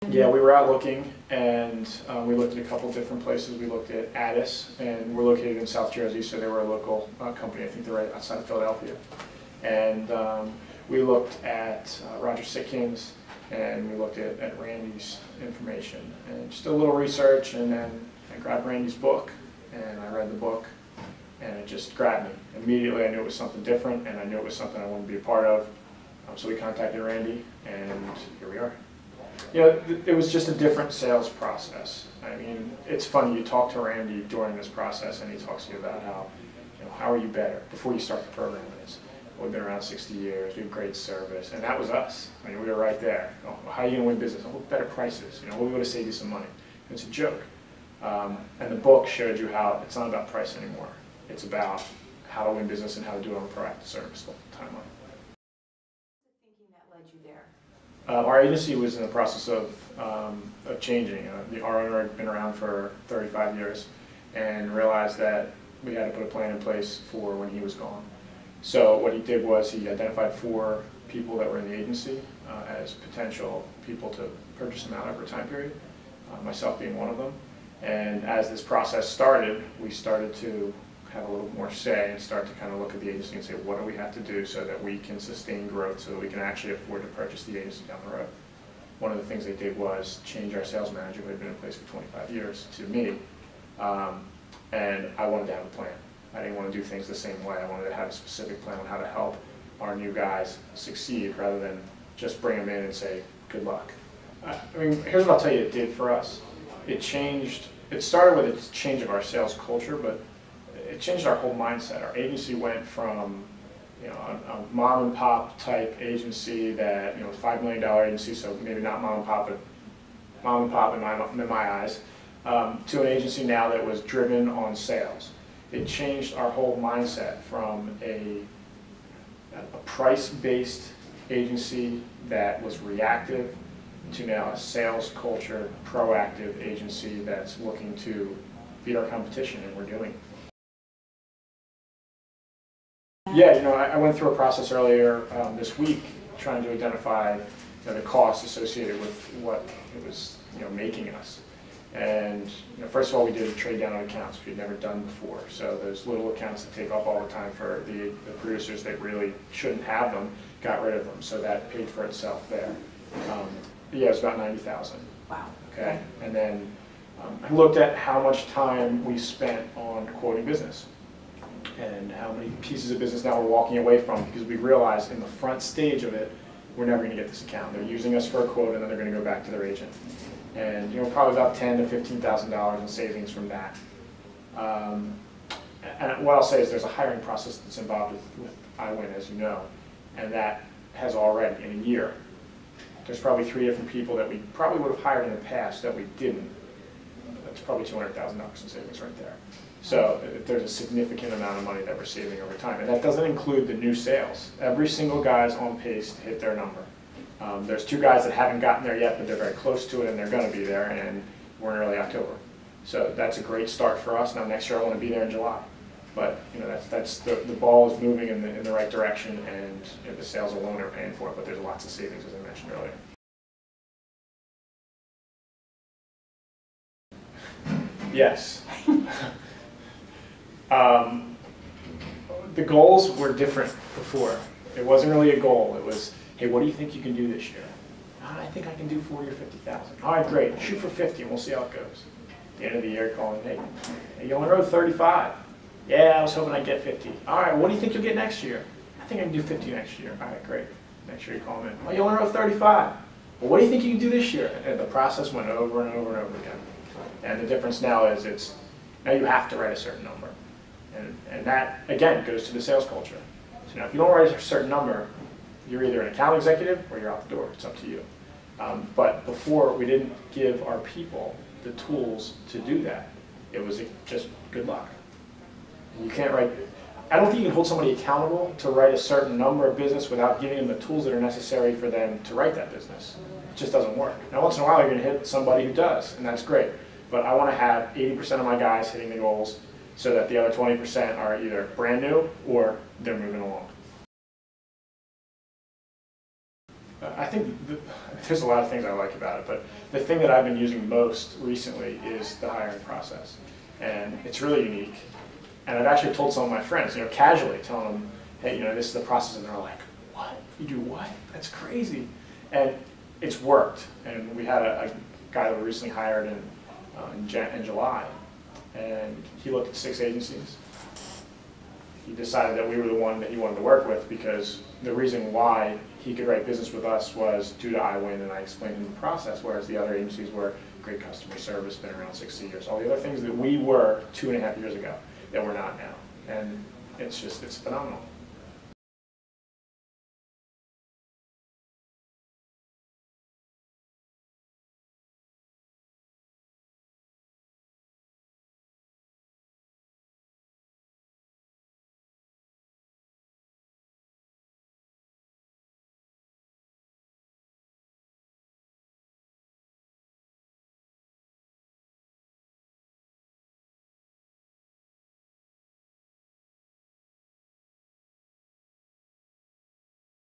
Yeah, we were out looking, and we looked at a couple different places. We looked at Addis, and we're located in South Jersey, so they were a local company. I think they're right outside of Philadelphia. And we looked at Roger Sitkins, and we looked at Randy's information, and just did a little research, and then I grabbed Randy's book, and I read the book, and it just grabbed me. Immediately I knew it was something different, and I knew it was something I wanted to be a part of. So we contacted Randy, and here we are. You know, it was just a different sales process. I mean, it's funny, you talk to Randy during this process, and he talks to you about how are you better before you start the program. We've been around 60 years, we have great service, and that was us. I mean, we were right there. How are you going to win business? Better prices. We're going to save you some money. It's a joke. And the book showed you how it's not about price anymore. It's about how to win business and how to do it on a proactive service timeline. Thinking that led you there? Our agency was in the process of changing. Our owner had been around for 35 years and realized that we had to put a plan in place for when he was gone. So what he did was he identified 4 people that were in the agency as potential people to purchase them out over a time period, myself being one of them. And as this process started, we started to have a little more say and start to kind of look at the agency and say, what do we have to do so that we can sustain growth, so that we can actually afford to purchase the agency down the road. One of the things they did was change our sales manager, who had been in place for 25 years, to me, and I wanted to have a plan. I didn't want to do things the same way. I wanted to have a specific plan on how to help our new guys succeed rather than just bring them in and say, good luck. I mean, here's what I'll tell you it did for us. It started with a change of our sales culture, but it changed our whole mindset. Our agency went from a mom and pop type agency that, $5 million agency, so maybe not mom and pop, but mom and pop in my eyes, to an agency now that was driven on sales. It changed our whole mindset from a price-based agency that was reactive to now a sales culture, proactive agency that's looking to beat our competition, and we're doing it. Yeah, I went through a process earlier this week trying to identify the costs associated with what it was making us. And first of all, we did a trade down on accounts we'd never done before. So those little accounts that take up all the time for the producers that really shouldn't have them, got rid of them. So that paid for itself there. Yeah, it was about $90,000. Wow. Okay, and then I looked at how much time we spent on quoting business and how many pieces of business now we're walking away from, because we realized in the front stage of it, we're never going to get this account. They're using us for a quote, and then they're going to go back to their agent. And probably about $10,000 to $15,000 in savings from that. And what I'll say is there's a hiring process that's involved with iWin, as you know, and that has already, in a year, there's probably 3 different people that we probably would have hired in the past that we didn't. That's probably $200,000 in savings right there. So there's a significant amount of money that we're saving over time, and that doesn't include the new sales. Every single guy's on pace to hit their number. There's 2 guys that haven't gotten there yet, but they're very close to it, and they're going to be there, and we're in early October. So that's a great start for us. Now next year I want to be there in July. But that's the ball is moving in the right direction, and the sales alone are paying for it, but there's lots of savings, as I mentioned earlier. Yes. The goals were different before. It wasn't really a goal. It was, hey, what do you think you can do this year? I think I can do 40 or 50,000. All right, great. Shoot for 50, and we'll see how it goes. At the end of the year, calling, hey, you only wrote 35. Yeah, I was hoping I'd get 50. All right, what do you think you'll get next year? I think I can do 50 next year. All right, great. Next year you call them in. Well, you only wrote 35. Well, what do you think you can do this year? And the process went over and over and over again. And the difference now is now you have to write a certain number. And that, again, goes to the sales culture. So now if you don't write a certain number, you're either an account executive or you're out the door. It's up to you. But before, we didn't give our people the tools to do that. It was just good luck. And you can't write, I don't think you can hold somebody accountable to write a certain number of business without giving them the tools that are necessary for them to write that business. It just doesn't work. Now once in a while you're going to hit somebody who does, and that's great. But I want to have 80% of my guys hitting the goals so that the other 20% are either brand new or they're moving along. I think there's a lot of things I like about it, but the thing that I've been using most recently is the hiring process. And it's really unique. And I've actually told some of my friends, casually telling them, hey, this is the process, and they're like, what? You do what? That's crazy. And it's worked. And we had a guy that we recently hired in July, and he looked at 6 agencies. He decided that we were the one that he wanted to work with because the reason why he could write business with us was due to iWin, and I explained him the process, whereas the other agencies were great customer service, been around 60 years, all the other things that we were 2.5 years ago that we're not now. And it's phenomenal.